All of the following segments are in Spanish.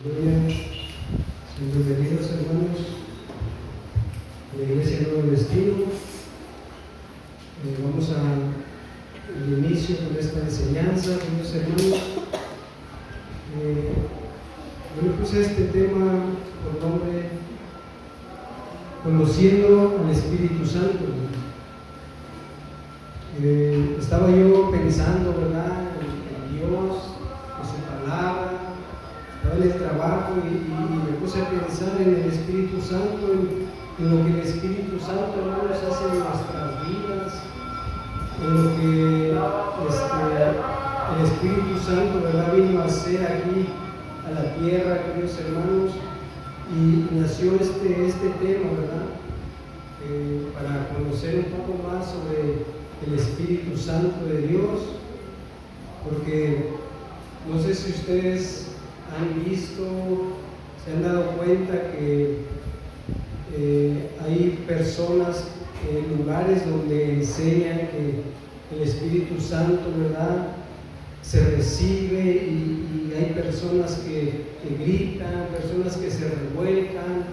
Bienvenidos hermanos de la Iglesia Nuevo Destino. Vamos al inicio con esta enseñanza, queridos hermanos. Yo le puse este tema por nombre Conociendo al Espíritu Santo. Estaba yo pensando, ¿verdad?, en Dios, en su palabra, estaba en el trabajo y me puse a pensar en el Espíritu Santo, en lo que el Espíritu Santo, hermanos, hace en nuestras vidas, en lo que el Espíritu Santo, ¿verdad?, vino a hacer aquí a la tierra, queridos hermanos, y nació este tema, ¿verdad?, para conocer un poco más sobre el Espíritu Santo de Dios, porque no sé si ustedes han visto, se han dado cuenta que hay personas en lugares donde enseñan que el Espíritu Santo, ¿verdad?, se recibe y hay personas que gritan, personas que se revuelcan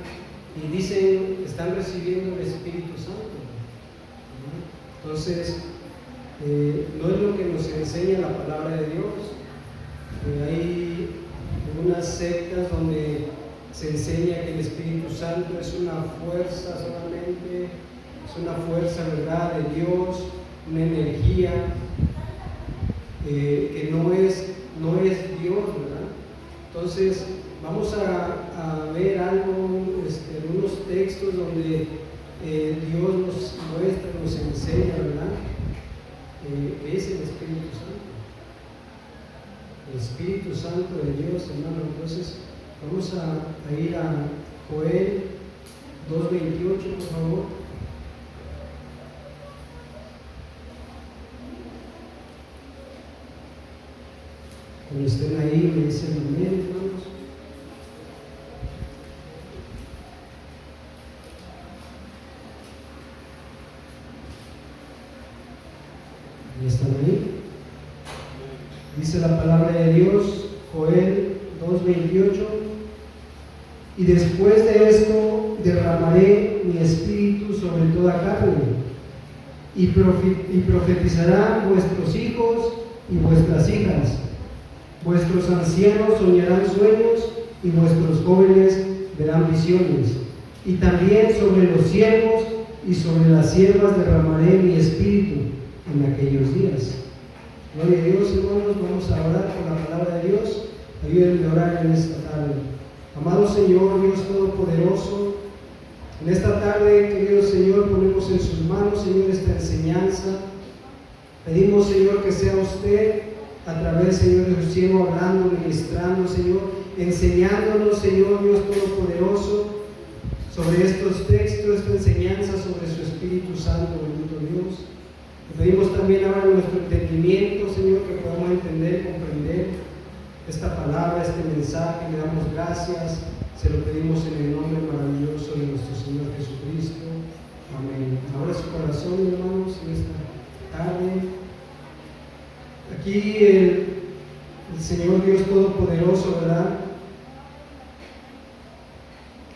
y dicen que están recibiendo el Espíritu Santo. Entonces, no es lo que nos enseña la palabra de Dios. Hay algunas sectas donde se enseña que el Espíritu Santo es una fuerza solamente, es una fuerza, ¿verdad?, de Dios, una energía que no es Dios, ¿verdad? Entonces, vamos a ver algo, unos textos donde Dios nos muestra, nos enseña, ¿verdad?, que es el Espíritu Santo. El Espíritu Santo de Dios, hermano. Entonces, vamos a ir a Joel 2:28, por favor. Cuando estén ahí, me dicen amén, hermanos. ¿Ya están ahí? Dice la palabra de Dios, Joel 2:28: y después de esto derramaré mi espíritu sobre toda carne, y profetizarán vuestros hijos y vuestras hijas, vuestros ancianos soñarán sueños, y vuestros jóvenes verán visiones, y también sobre los siervos y sobre las siervas derramaré mi espíritu en aquellos días. Gloria a Dios, hermanos. Vamos a orar por la palabra de Dios. Ayúdenme a orar en esta tarde. Amado Señor, Dios Todopoderoso, en esta tarde, querido Señor, ponemos en sus manos, Señor, esta enseñanza. Pedimos, Señor, que sea usted a través, Señor, de su siervo hablando, ministrando, Señor, enseñándonos, Señor, Dios Todopoderoso, sobre estos textos, esta enseñanza sobre su Espíritu Santo, bendito Dios. Te pedimos también ahora nuestro entendimiento, Señor, que podamos entender, comprender esta palabra, este mensaje. Le damos gracias, se lo pedimos en el nombre maravilloso de nuestro Señor Jesucristo. Amén. Ahora su corazón, hermanos, en esta tarde. Aquí el Señor Dios Todopoderoso, ¿verdad?,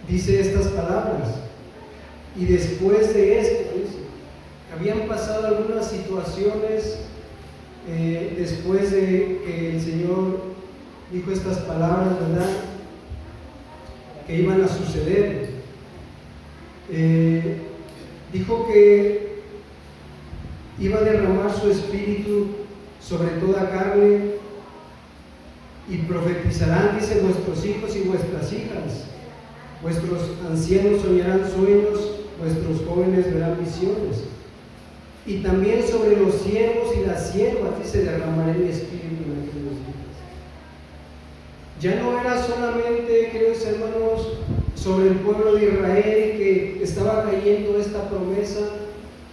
dice estas palabras. Y después de esto, dice, habían pasado algunas situaciones después de que el Señor dijo estas palabras, ¿verdad?, que iban a suceder. Dijo que iba a derramar su espíritu sobre toda carne, y profetizarán, dice, vuestros hijos y vuestras hijas, vuestros ancianos soñarán sueños, vuestros jóvenes verán visiones, y también sobre los siervos y las siervas, dice, derramaré mi espíritu en aquellos días. Ya no era solamente, queridos hermanos, sobre el pueblo de Israel que estaba cayendo esta promesa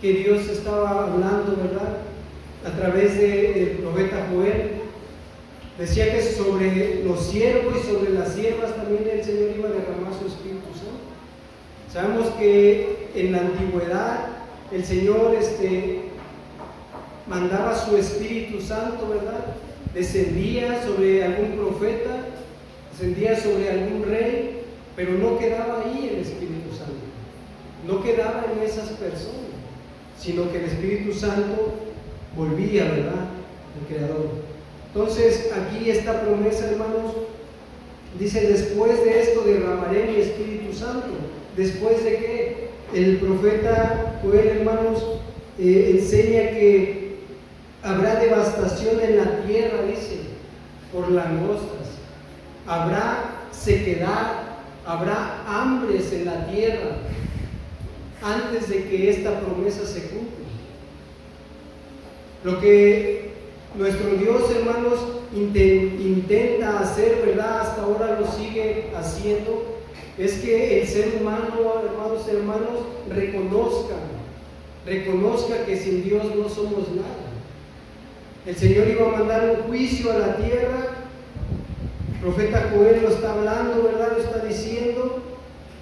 que Dios estaba hablando, ¿verdad?, a través del profeta Joel. Decía que sobre los siervos y sobre las siervas también el Señor iba a derramar su Espíritu Santo. Sabemos que en la antigüedad el Señor mandaba su Espíritu Santo, ¿verdad?, descendía sobre algún profeta descendía sobre algún rey, pero no quedaba ahí el Espíritu Santo, no quedaba en esas personas, sino que el Espíritu Santo volvía, ¿verdad?, el Creador. Entonces, aquí esta promesa, hermanos, dice: después de esto derramaré mi Espíritu Santo. ¿Después de qué? El profeta Joel, hermanos, enseña que habrá devastación en la tierra, dice, por langostas. Habrá sequedad, habrá hambres en la tierra antes de que esta promesa se cumpla. Lo que nuestro Dios, hermanos, intenta hacer, ¿verdad?, hasta ahora lo sigue haciendo, es que el ser humano, amados hermanos, reconozca que sin Dios no somos nada. El Señor iba a mandar un juicio a la tierra. El profeta Joel lo está hablando, ¿verdad?, lo está diciendo,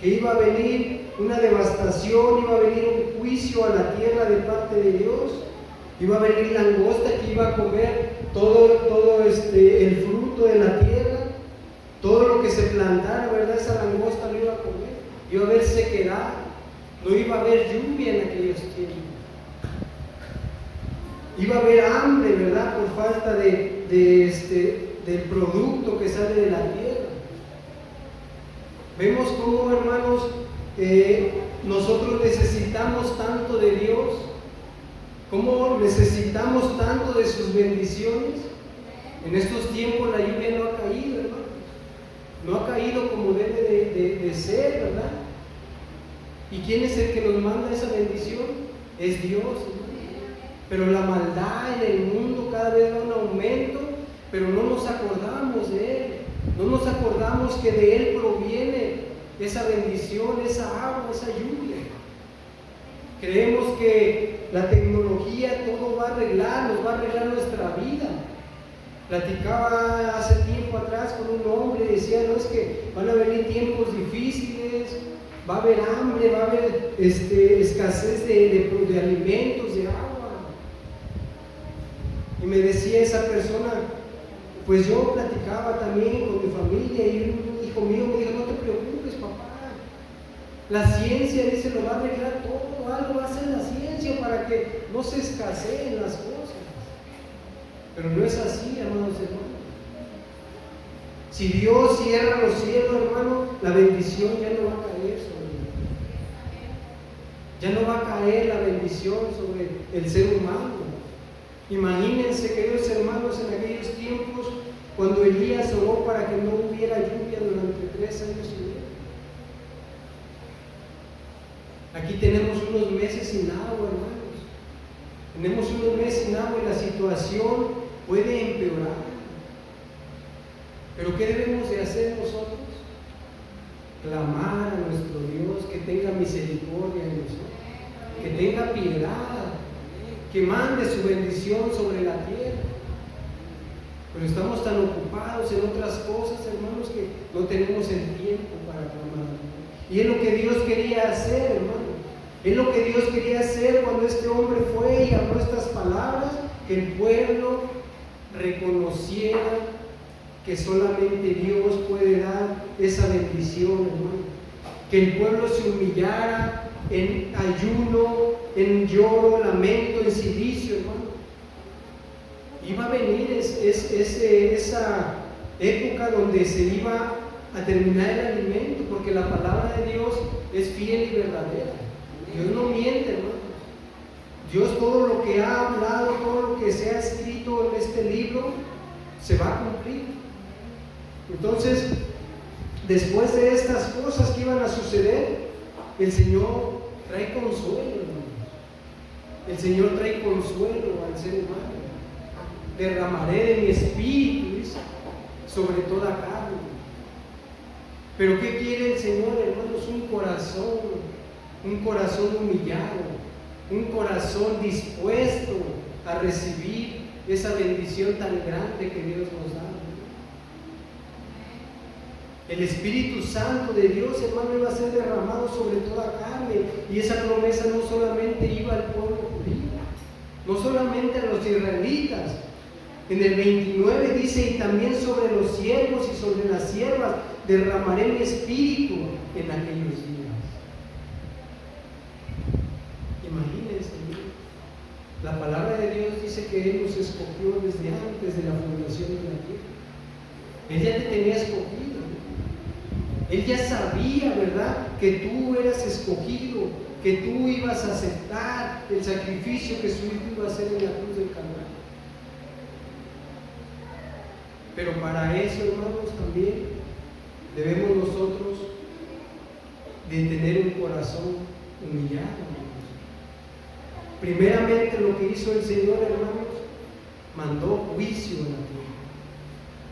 que iba a venir una devastación, iba a venir un juicio a la tierra de parte de Dios. Iba a venir langosta que iba a comer todo el fruto de la tierra, todo lo que se plantara, ¿verdad?, esa langosta lo iba a comer. Iba a haber sequedad, no iba a haber lluvia en aquellos tiempos. Iba a haber hambre, ¿verdad?, por falta del producto que sale de la tierra. Vemos cómo, hermanos, nosotros necesitamos tanto de Dios, cómo necesitamos tanto de sus bendiciones. En estos tiempos la lluvia no ha caído, hermanos, no ha caído como debe de ser, ¿verdad? ¿Y quién es el que nos manda esa bendición? Es Dios, hermano. Pero la maldad en el mundo cada vez va en aumento, pero no nos acordamos de Él, no nos acordamos que de Él proviene esa bendición, esa agua, esa lluvia. Creemos que la tecnología todo va a arreglar, nos va a arreglar nuestra vida. Platicaba hace tiempo atrás con un hombre y decía: no, es que van a venir tiempos difíciles, va a haber hambre, va a haber escasez de alimentos, de agua. Y me decía esa persona, pues yo platicaba también con mi familia y un hijo mío me dijo: no te preocupes, papá, la ciencia, dice, lo va a arreglar todo, algo va a hacer la ciencia para que no se escaseen las cosas. Pero no es así, amados hermanos. Si Dios cierra los cielos, hermano, la bendición ya no va a caer sobre él. Ya no va a caer la bendición sobre el ser humano. Imagínense, queridos hermanos, en aquellos tiempos, cuando Elías oró para que no hubiera lluvia durante 3 años y medio. Aquí tenemos unos meses sin agua, hermanos. Tenemos unos meses sin agua y la situación puede empeorar. Pero ¿qué debemos de hacer nosotros? Clamar a nuestro Dios que tenga misericordia de nosotros, que tenga piedad, que mande su bendición sobre la tierra. Pero estamos tan ocupados en otras cosas, hermanos, que no tenemos el tiempo para clamar. Y es lo que Dios quería hacer, hermano. Es lo que Dios quería hacer cuando este hombre fue y habló estas palabras, que el pueblo reconociera que solamente Dios puede dar esa bendición, hermano. Que el pueblo se humillara en ayuno, en lloro, lamento, en silicio, hermano. Iba a venir esa época donde se iba a terminar el alimento, porque la palabra de Dios es fiel y verdadera. Dios no miente, hermano. Dios, todo lo que ha hablado, todo lo que se ha escrito en este libro, se va a cumplir. Entonces, después de estas cosas que iban a suceder, el Señor trae consuelo, hermanos. El Señor trae consuelo al ser humano. Derramaré de mi espíritu, dice, sobre toda carne. Pero ¿qué quiere el Señor, hermanos? Un corazón humillado, un corazón dispuesto a recibir esa bendición tan grande que Dios nos da. El Espíritu Santo de Dios, hermano, iba a ser derramado sobre toda carne, y esa promesa no solamente iba al pueblo judío, no solamente a los israelitas, En el 29 dice, y también sobre los siervos y sobre las siervas derramaré mi espíritu en aquellos días. Imagínense, la palabra de Dios dice que Él nos escogió desde antes de la fundación de la tierra. Él ya te tenía escogido. Él ya sabía, ¿verdad?, que tú eras escogido, que tú ibas a aceptar el sacrificio que su Hijo iba a hacer en la cruz del Calvario. Pero para eso, hermanos, también debemos nosotros de tener un corazón humillado. Primeramente, lo que hizo el Señor, hermanos, mandó juicio en la tierra.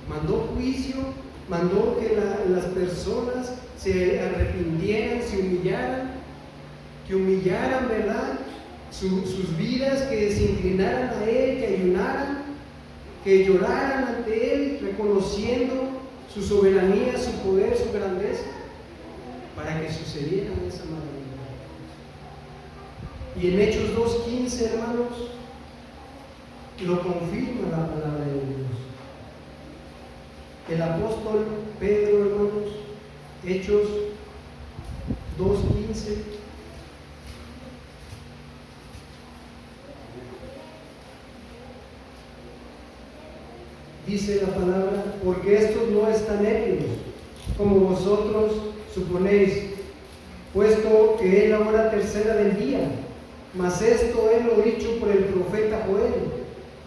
Mandó juicio, mandó que las personas se arrepintieran, se humillaran, que humillaran, ¿verdad?, sus vidas, que se inclinaran a Él, que ayunaran, que lloraran ante Él, reconociendo su soberanía, su poder, su grandeza, para que sucediera esa maravilla. Y en Hechos 2:15, hermanos, lo confirma la palabra de Dios. El apóstol Pedro, hermanos, Hechos 2:15, dice la palabra, porque estos no están ebrios, como vosotros suponéis, puesto que es la hora tercera del día, mas esto es lo dicho por el profeta Joel.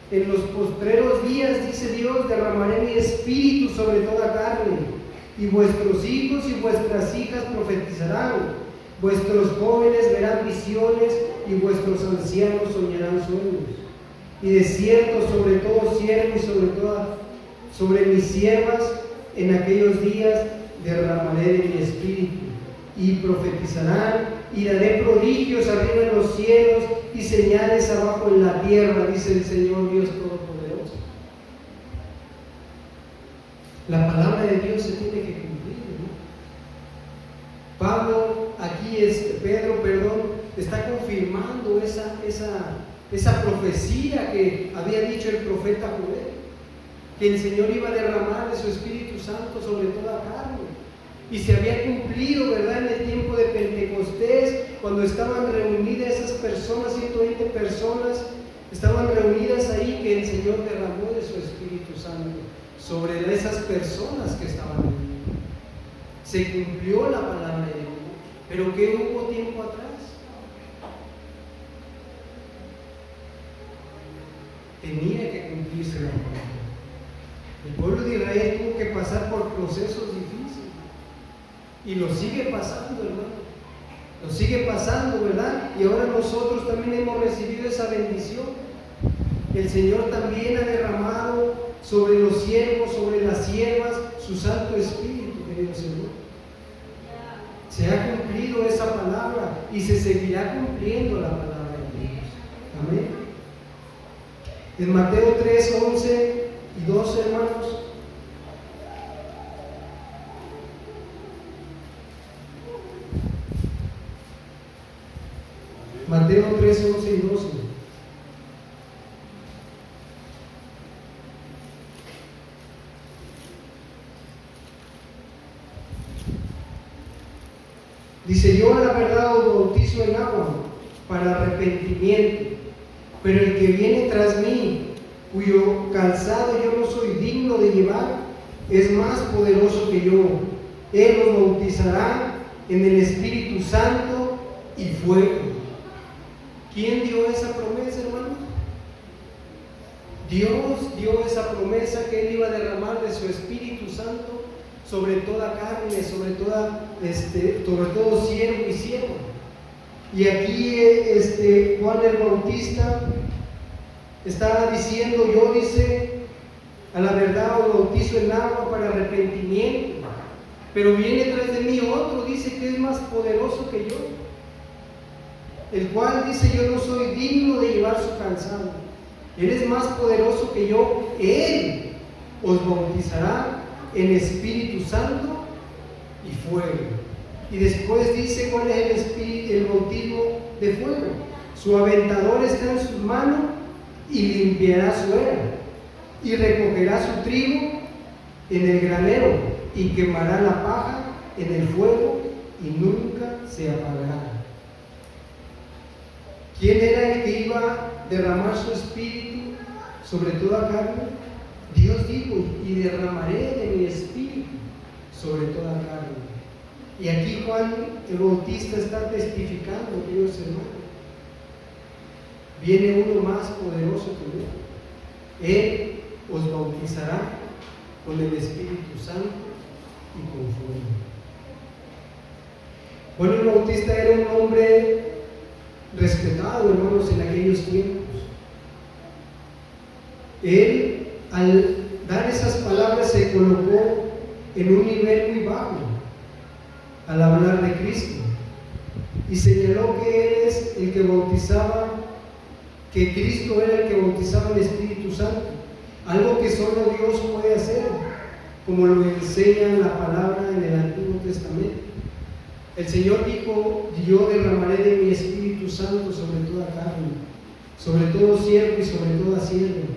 En los postreros días, dice Dios, derramaré mi espíritu sobre toda carne, y vuestros hijos y vuestras hijas profetizarán, vuestros jóvenes verán visiones, y vuestros ancianos soñarán sueños. Y de cierto, sobre todo siervo y sobre mis siervas, en aquellos días derramaré de mi espíritu, y profetizarán, y daré prodigios arriba en los cielos y señales abajo en la tierra, dice el Señor Dios Todopoderoso. La palabra de Dios se tiene que cumplir, ¿no? Pedro, está confirmando esa profecía que había dicho el profeta Joel, que el Señor iba a derramar de su Espíritu Santo sobre toda carne. Y se había cumplido, ¿verdad?, en el tiempo de Pentecostés, cuando estaban reunidas esas personas, 120 personas, estaban reunidas ahí, que el Señor derramó de su Espíritu Santo sobre esas personas que estaban ahí. Se cumplió la palabra de Dios. Pero ¿qué hubo tiempo atrás? Tenía que cumplirse la palabra. El pueblo de Israel tuvo que pasar por procesos difíciles. Y lo sigue pasando, hermano. Lo sigue pasando, ¿verdad? Y ahora nosotros también hemos recibido esa bendición. El Señor también ha derramado sobre los siervos, sobre las siervas, su Santo Espíritu, querido Señor. Se ha cumplido esa palabra y se seguirá cumpliendo la palabra de Dios. Amén. En Mateo 3, 11 y 12, hermanos. Mateo 3, 11 y 12. Dice: yo a la verdad os bautizo en agua para arrepentimiento, pero el que viene tras mí, cuyo calzado yo no soy digno de llevar, es más poderoso que yo. Él os bautizará en el Espíritu Santo y fuego. ¿Quién dio esa promesa, hermano? Dios dio esa promesa, que Él iba a derramar de su Espíritu Santo sobre toda carne, sobre todo siervo y sierva. Y aquí Juan el Bautista estaba diciendo: yo, dice, a la verdad os bautizo en agua para arrepentimiento, pero viene tras de mí otro, dice, que es más poderoso que yo, el cual, dice, yo no soy digno de llevar su calzado. Él es más poderoso que yo. Él os bautizará en Espíritu Santo y fuego. Y después dice cuál es el bautismo de fuego. Su aventador está en sus manos y limpiará su era, y recogerá su trigo en el granero y quemará la paja en el fuego y nunca se apagará. ¿Quién era el que iba a derramar su espíritu sobre toda carne? Dios dijo: y derramaré de mi espíritu sobre toda carne. Y aquí Juan el Bautista está testificando, queridos hermanos, viene uno más poderoso que yo. Él os bautizará con el Espíritu Santo y con fuego. Juan el Bautista era un hombre respetado, hermanos, en aquellos tiempos. Él, al dar esas palabras, se colocó en un nivel muy bajo al hablar de Cristo y señaló que Él es el que bautizaba, que Cristo era el que bautizaba el Espíritu Santo, algo que solo Dios puede hacer, como lo enseña la palabra en el Antiguo Testamento. El Señor dijo: yo derramaré de mi Espíritu Santo sobre toda carne, sobre todo siervo y sobre toda sierva.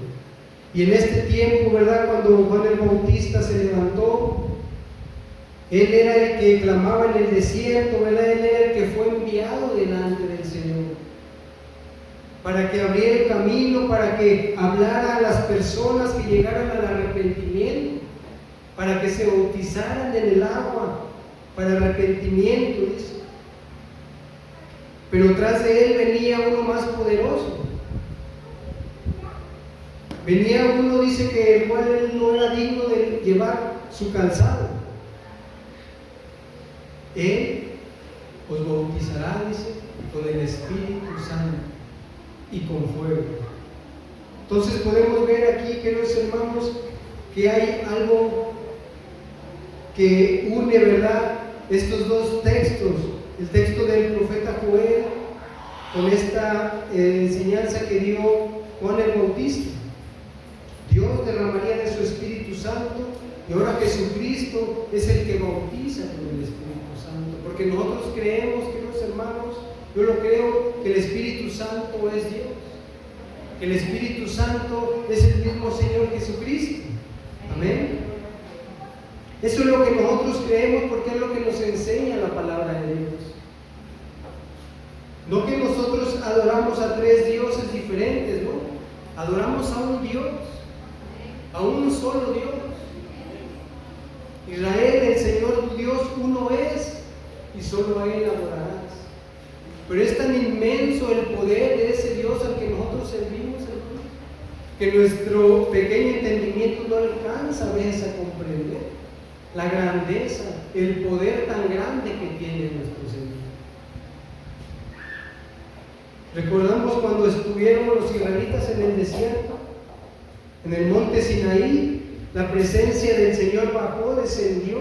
Y en este tiempo, ¿verdad?, cuando Juan el Bautista se levantó, él era el que clamaba en el desierto, ¿verdad? Él era el que fue enviado delante del Señor para que abriera el camino, para que hablara a las personas que llegaran al arrepentimiento, para que se bautizaran en el agua para arrepentimiento, dice. Pero tras de él venía uno más poderoso. Venía uno, dice, que el cual él no era digno de llevar su calzado. Él os bautizará, dice, con el Espíritu Santo y con fuego. Entonces podemos ver aquí, queridos hermanos, que hay algo que une, ¿verdad?, estos dos textos, el texto del profeta Joel con esta enseñanza que dio Juan el Bautista. Dios derramaría de su Espíritu Santo y ahora Jesucristo es el que bautiza con el Espíritu Santo, porque nosotros creemos, queridos hermanos, yo lo creo, que el Espíritu Santo es Dios, que el Espíritu Santo es el mismo Señor Jesucristo. Amén. Eso es lo que nosotros creemos, porque es lo que nos enseña la palabra de Dios. No que nosotros adoramos a tres dioses diferentes, ¿no? Adoramos a un Dios, a un solo Dios. Israel, el Señor tu Dios, uno es, y solo a Él adorarás. Pero es tan inmenso el poder de ese Dios al que nosotros servimos, hermano, que nuestro pequeño entendimiento no alcanza a veces a comprender la grandeza, el poder tan grande que tiene nuestro Señor. Recordamos cuando estuvieron los israelitas en el desierto, en el monte Sinaí, la presencia del Señor bajó, descendió,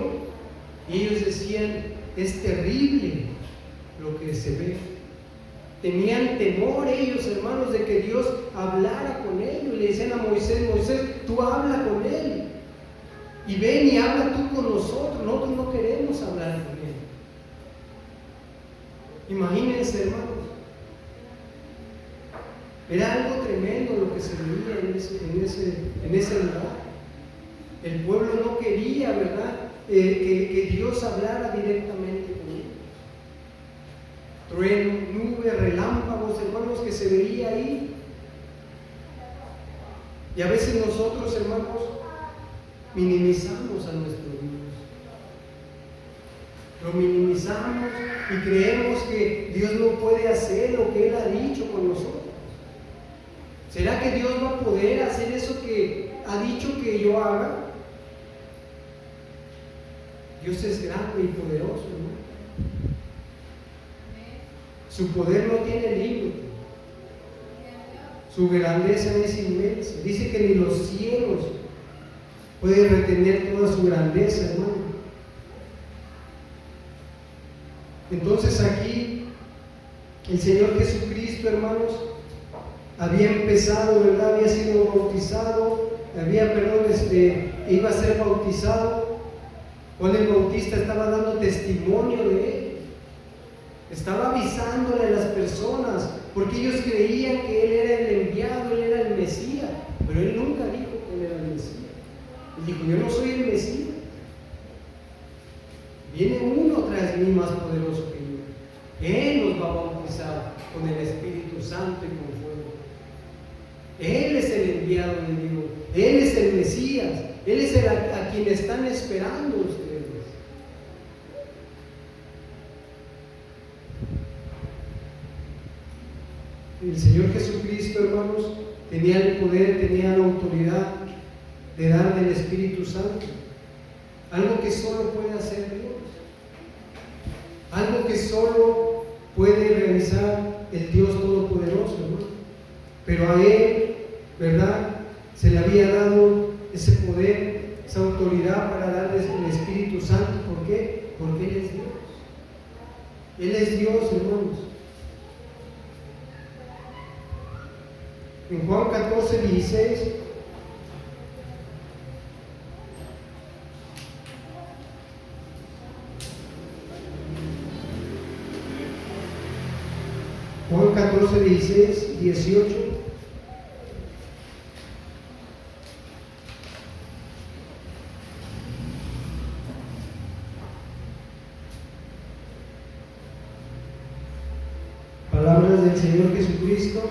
y ellos decían: es terrible lo que se ve. Tenían temor ellos, hermanos, de que Dios hablara con ellos, y le decían a Moisés: Moisés, tú habla con él, y ven y habla tú con nosotros no queremos hablar con él. Imagínense, hermanos, era algo tremendo lo que se veía en ese lugar. El pueblo no quería, ¿verdad?, que Dios hablara directamente con ellos. Trueno, nube, relámpagos, hermanos, que se veía ahí. Y a veces nosotros, hermanos, minimizamos a nuestro Dios. Lo minimizamos y creemos que Dios no puede hacer lo que Él ha dicho con nosotros. ¿Será que Dios va a poder hacer eso que ha dicho que yo haga? Dios es grande y poderoso, ¿no? Su poder no tiene límite. Su grandeza es inmensa. Dice que ni los cielos pueden retener toda su grandeza, hermano. Entonces aquí el Señor Jesucristo, hermanos, había empezado, ¿verdad? Había sido bautizado, iba a ser bautizado. Juan el Bautista estaba dando testimonio de él, estaba avisándole a las personas, porque ellos creían que él era el enviado, él era el Mesías, pero él nunca dijo que él era el Mesías. Él dijo, yo no soy el Mesías. Viene uno tras mí más poderoso que yo. Él nos va a bautizar con el Espíritu Santo y con fuego. Él es el enviado de Dios. Él es el Mesías. Él es el a quien están esperando ustedes. El Señor Jesucristo, hermanos, tenía el poder, tenía la autoridad de dar del Espíritu Santo. Algo que solo puede hacer Dios. Algo que solo puede realizar el Dios Todopoderoso, hermano. Pero a Él, ¿verdad?, se le había dado ese poder, esa autoridad para darles el Espíritu Santo. ¿Por qué? Porque Él es Dios. Él es Dios, hermanos. En Juan 14:16, Juan 14:16, 18. Palabras del Señor Jesucristo.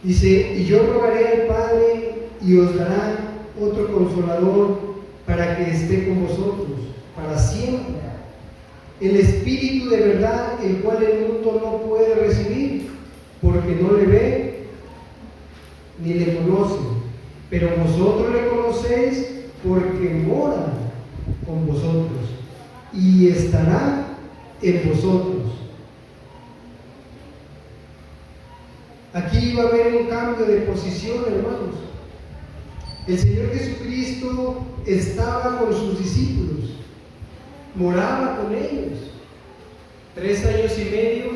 Dice, y yo rogaré al Padre y os dará otro consolador para que esté con vosotros para siempre. El Espíritu de verdad, el cual el mundo no puede recibir, porque no le ve ni le conoce. Pero vosotros le conocéis porque mora con vosotros y estará en vosotros. Aquí va a haber un cambio de posición, hermanos. El Señor Jesucristo estaba con sus discípulos, moraba con ellos. 3 años y medio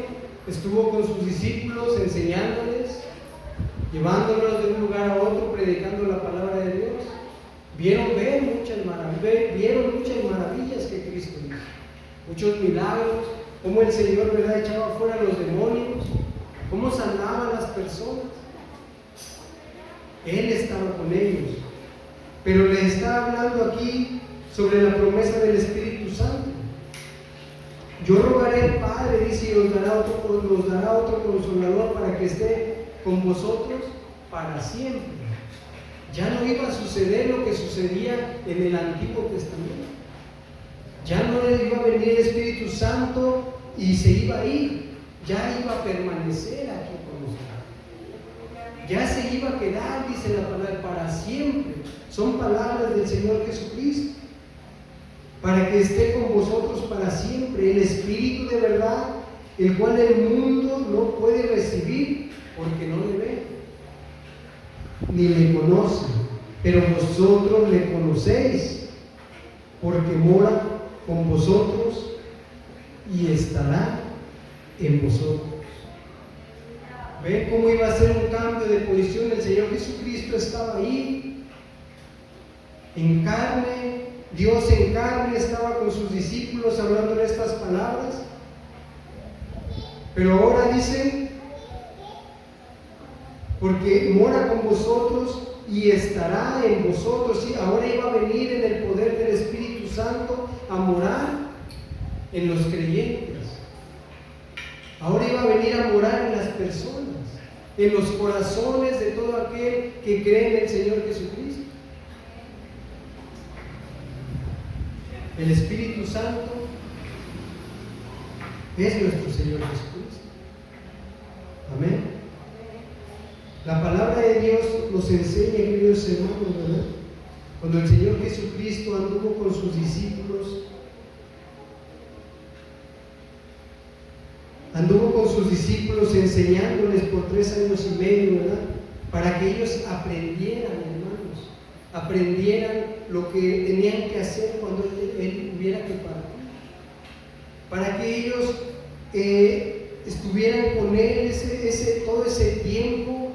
estuvo con sus discípulos enseñándoles, llevándolos de un lugar a otro, predicando la palabra de Dios. Vieron muchas maravillas que Cristo hizo, muchos milagros, cómo el Señor, ¿verdad?, echaba fuera a los demonios, cómo sanaba a las personas. Él estaba con ellos, pero les está hablando aquí sobre la promesa del Espíritu Santo. Yo rogaré al Padre, dice, y os dará otro consolador para que esté con vosotros para siempre. Ya no iba a suceder lo que sucedía en el Antiguo Testamento. Ya no le iba a venir el Espíritu Santo y se iba a ir. Ya iba a permanecer aquí con nosotros. Ya se iba a quedar, dice la palabra, para siempre. Son palabras del Señor Jesucristo. Para que esté con vosotros para siempre. El Espíritu de verdad, el cual el mundo no puede recibir porque no le ve, ni le conoce. Pero vosotros le conocéis porque mora con vosotros y estará en vosotros. ¿Ven cómo iba a ser un cambio de posición? El Señor Jesucristo estaba ahí en carne, Dios en carne, estaba con sus discípulos hablando estas palabras. Pero ahora dice, porque mora con vosotros y estará en vosotros. ¿Sí? Ahora iba a venir en el poder del Espíritu Santo a morar en los creyentes. Ahora iba a venir a morar en las personas, en los corazones de todo aquel que cree en el Señor Jesucristo. El Espíritu Santo es nuestro Señor Jesucristo. Amén. La palabra de Dios nos enseña, queridos hermanos, ¿verdad? Cuando el Señor Jesucristo anduvo con sus discípulos, enseñándoles por 3 años y medio, ¿verdad? Para que ellos aprendieran, hermanos, aprendieran lo que tenían que hacer cuando Él hubiera que partir. Para que ellos estuvieran con Él todo ese tiempo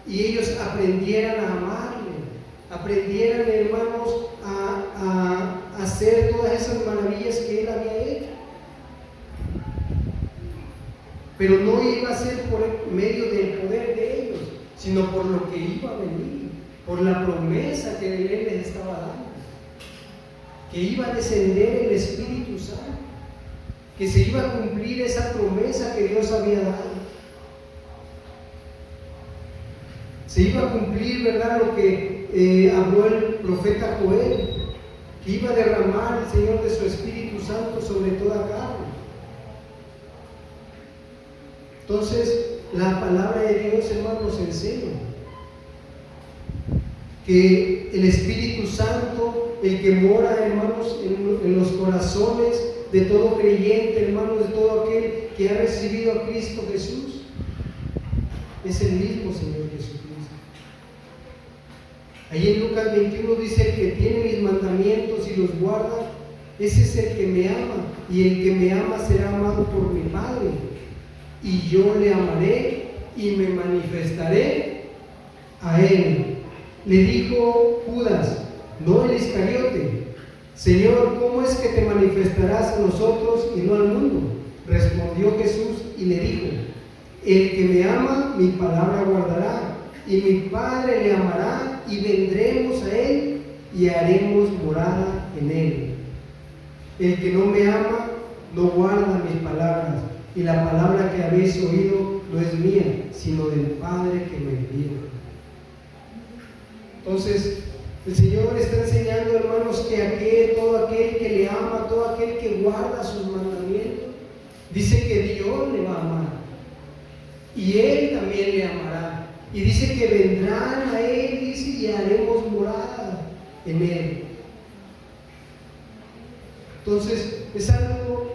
y ellos aprendieran a amarle, aprendieran, hermanos, a hacer todas esas maravillas que Él había hecho. Pero no iba a ser por medio del poder de ellos, sino por lo que iba a venir, por la promesa que Él les estaba dando, que iba a descender el Espíritu Santo, que se iba a cumplir esa promesa que Dios había dado. Se iba a cumplir, ¿verdad?, lo que habló el profeta Joel, que iba a derramar el Señor de su Espíritu Santo sobre toda carne. Entonces, la palabra de Dios, hermanos, nos enseña que el Espíritu Santo, el que mora, hermanos, en los corazones de todo creyente, hermanos, de todo aquel que ha recibido a Cristo Jesús, es el mismo Señor Jesucristo. Ahí en Lucas 21 dice: el que tiene mis mandamientos y los guarda, ese es el que me ama, y el que me ama será amado por mi Padre, y yo le amaré y me manifestaré a él. Le dijo Judas, no el Iscariote: Señor, ¿cómo es que te manifestarás a nosotros y no al mundo? Respondió Jesús y le dijo: el que me ama, mi palabra guardará, y mi Padre le amará, y vendremos a él y haremos morada en él. El que no me ama, no guarda mis palabras, y la palabra que habéis oído no es mía, sino del Padre que me envió. Entonces, el Señor está enseñando, hermanos, que todo aquel que le ama, todo aquel que guarda sus mandamientos, dice que Dios le va a amar, y Él también le amará. Y dice que vendrán a Él, dice, y haremos morada en Él. Entonces, es algo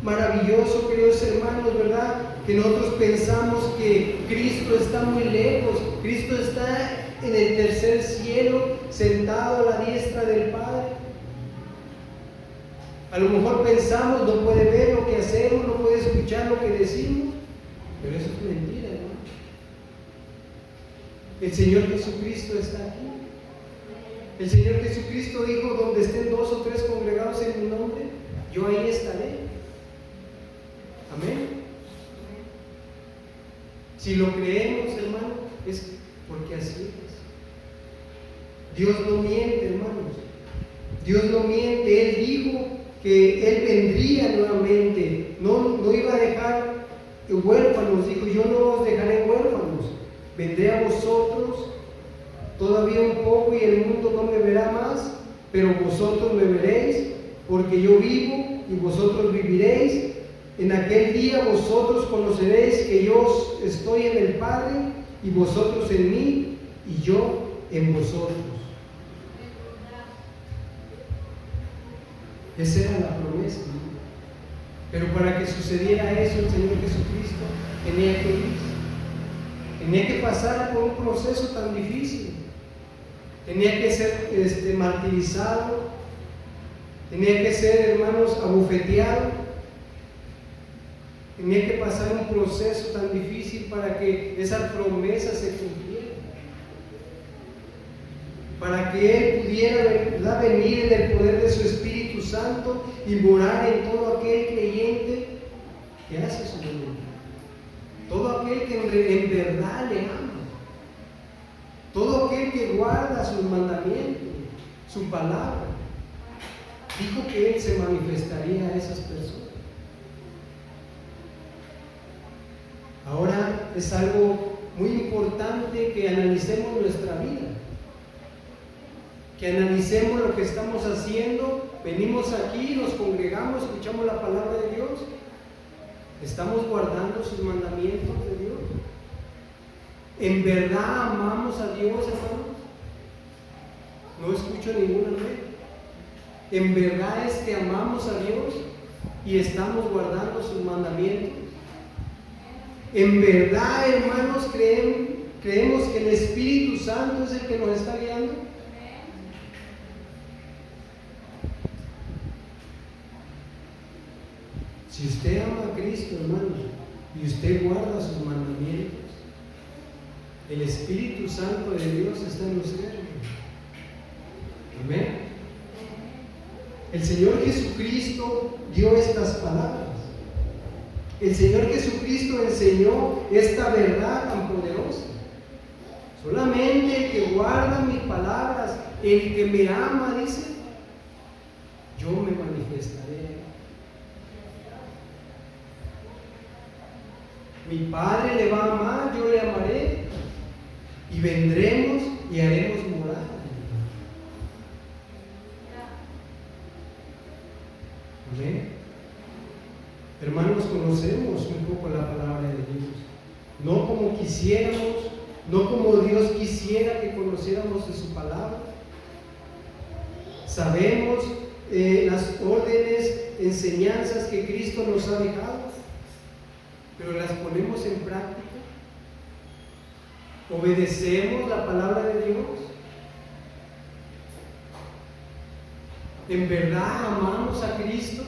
maravilloso, queridos hermanos, ¿verdad? Que nosotros pensamos que Cristo está muy lejos, Cristo está en el tercer cielo, sentado a la diestra del Padre. A lo mejor pensamos, no puede ver lo que hacemos, no puede escuchar lo que decimos, pero eso es mentira, hermano. El Señor Jesucristo está aquí. El Señor Jesucristo dijo: donde estén 2 o 3 congregados en mi nombre, yo ahí estaré. Amén. Si lo creemos, hermano, es porque así es. Dios no miente, hermanos. Dios no miente. Él dijo que Él vendría nuevamente. No iba a dejar huérfanos. Dijo: yo no os dejaré huérfanos. Vendré a vosotros todavía un poco, y el mundo no me verá más, pero vosotros me veréis, porque yo vivo y vosotros viviréis. En aquel día vosotros conoceréis que yo estoy en el Padre, y vosotros en mí, y yo en vosotros. Esa era la promesa, ¿no? Pero para que sucediera eso, el Señor Jesucristo tenía que pasar por un proceso tan difícil. Tenía que ser martirizado, tenía que ser, hermanos, abofeteado, tenía que pasar un proceso tan difícil para que esa promesa se cumpliera, para que Él pudiera, ¿verdad?, venir en el poder de su Espíritu Santo y morar en todo aquel creyente que hace su voluntad, todo aquel que en verdad le ama, todo aquel que guarda sus mandamientos, su palabra. Dijo que Él se manifestaría a esas personas. Ahora es algo muy importante que analicemos nuestra vida, que analicemos lo que estamos haciendo. Venimos aquí, nos congregamos, escuchamos la palabra de Dios. ¿Estamos guardando sus mandamientos de Dios? ¿En verdad amamos a Dios, hermanos? No escucho ninguna amén. ¿En verdad es que amamos a Dios y estamos guardando sus mandamientos? ¿En verdad, hermanos, creemos que el Espíritu Santo es el que nos está guiando? Si usted ama a Cristo, hermanos, y usted guarda sus mandamientos, el Espíritu Santo de Dios está en usted. Amén. El Señor Jesucristo dio estas palabras. El Señor Jesucristo enseñó esta verdad tan poderosa. Solamente el que guarda mis palabras, el que me ama, dice, yo me manifestaré. Mi Padre le va a amar, yo le amaré, y vendremos y haremos morada. Amén. Hermanos, conocemos un poco la palabra de Dios, no como quisiéramos, no como Dios quisiera que conociéramos de su palabra. Sabemos las órdenes, enseñanzas que Cristo nos ha dejado, pero las ponemos en práctica. ¿Obedecemos la palabra de Dios? ¿En verdad amamos a Cristo?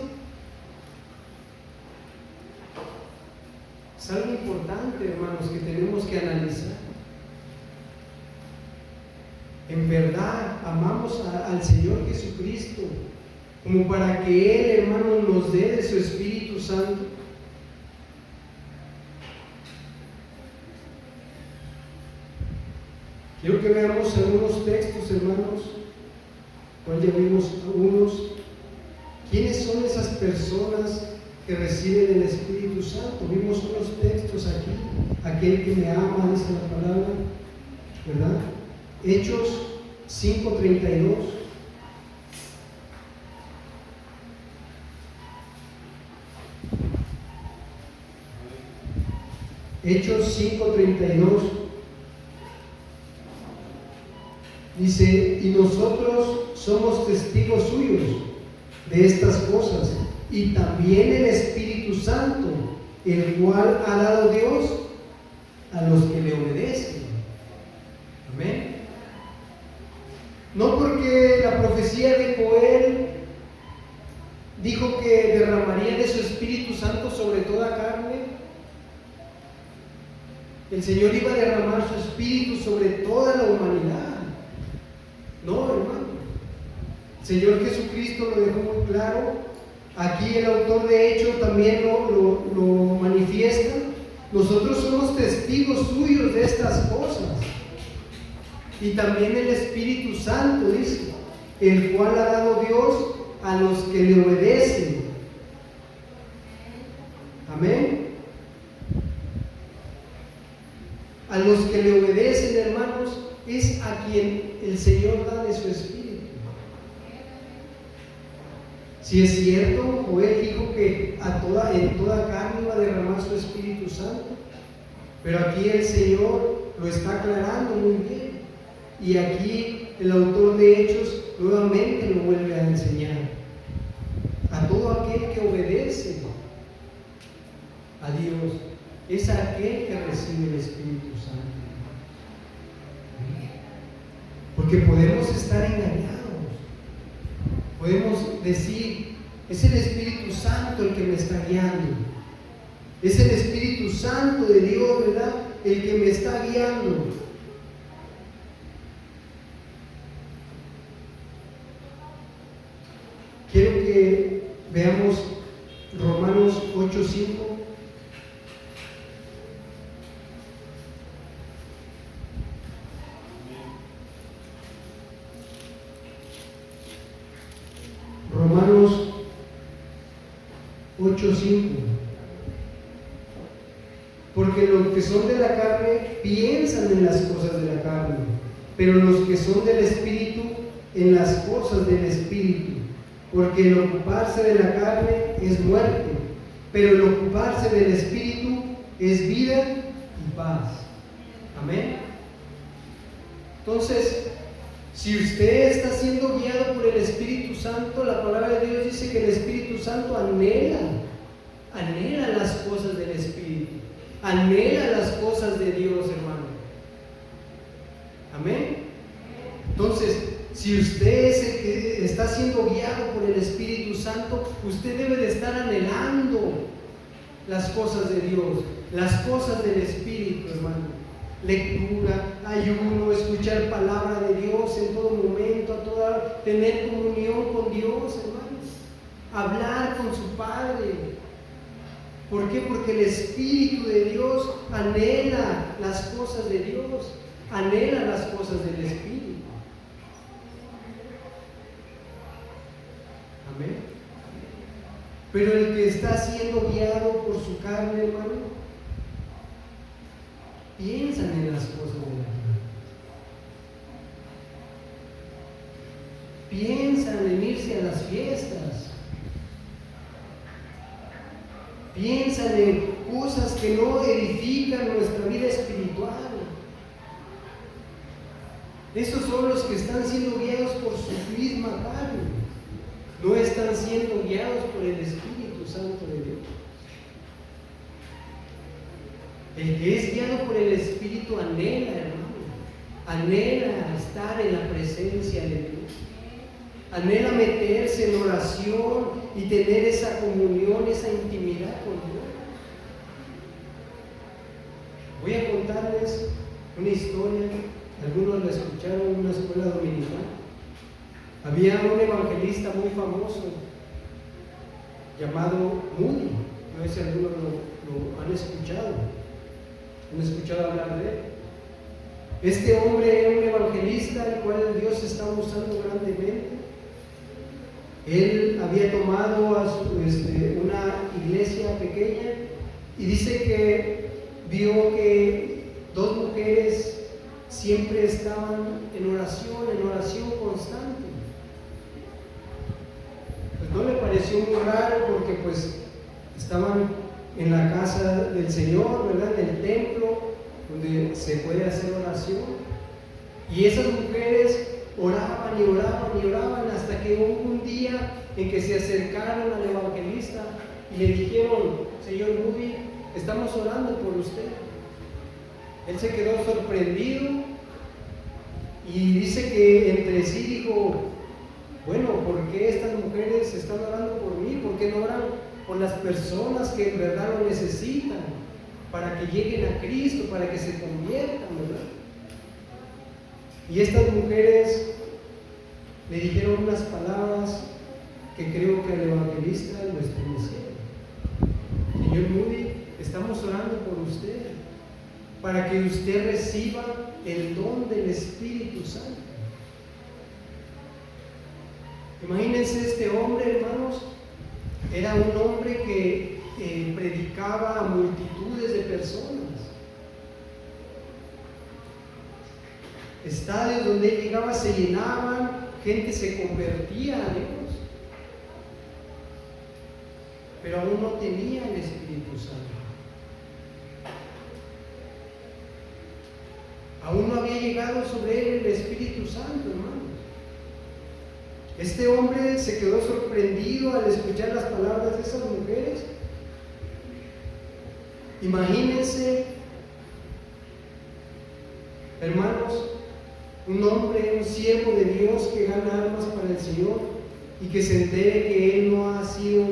Es algo importante, hermanos, que tenemos que analizar. En verdad amamos al Señor Jesucristo como para que Él, hermano, nos dé de su Espíritu Santo. Quiero que veamos algunos textos, hermanos. Cual ya vimos algunos. ¿Quiénes son esas personas que reciben el Espíritu Santo? Vimos unos textos aquí. Aquel que me ama, dice la palabra, ¿verdad? Hechos 5:32. Hechos 5:32. Dice, y nosotros somos testigos suyos de estas cosas, y también el Espíritu Santo, el cual ha dado Dios a los que le obedecen. Amén. No porque la profecía de Joel dijo que derramaría de su Espíritu Santo sobre toda carne, el Señor iba a derramar su Espíritu sobre toda la humanidad. No, hermano. El Señor Jesucristo lo dejó muy claro. Aquí el autor de Hechos también lo manifiesta. Nosotros somos testigos suyos de estas cosas. Y también el Espíritu Santo, dice, el cual ha dado Dios a los que le obedecen. Amén. A los que le obedecen, hermanos, es a quien el Señor da de su Espíritu. Si es cierto, Joel dijo que en toda carne iba a derramar su Espíritu Santo, pero aquí el Señor lo está aclarando muy bien. Y aquí el autor de Hechos nuevamente lo vuelve a enseñar. A todo aquel que obedece a Dios, es aquel que recibe el Espíritu Santo. Porque podemos estar engañados, podemos decir, es el Espíritu Santo el que me está guiando, es el Espíritu Santo de Dios, ¿verdad?, el que me está guiando. Quiero que veamos Romanos 8:5. Romanos 8:5. Porque los que son de la carne piensan en las cosas de la carne, pero los que son del Espíritu en las cosas del Espíritu. Porque el ocuparse de la carne es muerte, pero el ocuparse del Espíritu es vida y paz. Amén. Entonces, si usted está siendo guiado por el Espíritu Santo, la palabra de Dios dice que el Espíritu Santo anhela las cosas del Espíritu, anhela las cosas de Dios, hermano. Amén. Entonces, si usted es el que está siendo guiado por el Espíritu Santo, usted debe de estar anhelando las cosas de Dios, las cosas del Espíritu, hermano. Lectura, ayuno, escuchar palabra de Dios en todo momento, tener comunión con Dios, hermanos, hablar con su Padre. ¿Por qué? Porque el Espíritu de Dios anhela las cosas de Dios. anhela las cosas del Espíritu. Amén. Pero el que está siendo guiado por su carne, hermano, piensan en las cosas de la carne. Piensan en irse a las fiestas. Piensan en cosas que no edifican nuestra vida espiritual. Esos son los que están siendo guiados por su misma carne. No están siendo guiados por el Espíritu Santo de Dios. El que es guiado por el Espíritu anhela, hermano, anhela estar en la presencia de Dios, anhela meterse en oración y tener esa comunión, esa intimidad con Dios. Voy a contarles una historia, algunos la escucharon en una escuela dominical. Había un evangelista muy famoso llamado Moody. No sé si algunos lo han escuchado. ¿Han escuchado hablar de él? Este hombre era un evangelista al cual Dios estaba usando grandemente. Él había tomado una iglesia pequeña y dice que vio que dos mujeres siempre estaban en oración constante. Pues no le pareció muy raro porque pues estaban en la casa del Señor, ¿verdad? En el templo donde se puede hacer oración. Y esas mujeres oraban y oraban y oraban hasta que hubo un día en que se acercaron al evangelista y le dijeron: Señor Moody, estamos orando por usted. Él se quedó sorprendido y dice que entre sí dijo: bueno, ¿por qué estas mujeres están orando por mí? ¿Por qué no oran por las personas que en verdad lo necesitan? Para que lleguen a Cristo, para que se conviertan, ¿verdad? Y estas mujeres le dijeron unas palabras que creo que al evangelista lo estremecieron. Señor Moody, estamos orando por usted, para que usted reciba el don del Espíritu Santo. Imagínense este hombre, hermanos, era un hombre que predicaba a multitudes de personas. Estadios donde él llegaba se llenaban, gente se convertía a Dios, pero aún no tenía el Espíritu Santo. Aún no había llegado sobre él el Espíritu Santo, hermanos. Este hombre se quedó sorprendido al escuchar las palabras de esas mujeres. Imagínense, hermanos, un hombre, un siervo de Dios que gana almas para el Señor y que se entere que él no ha sido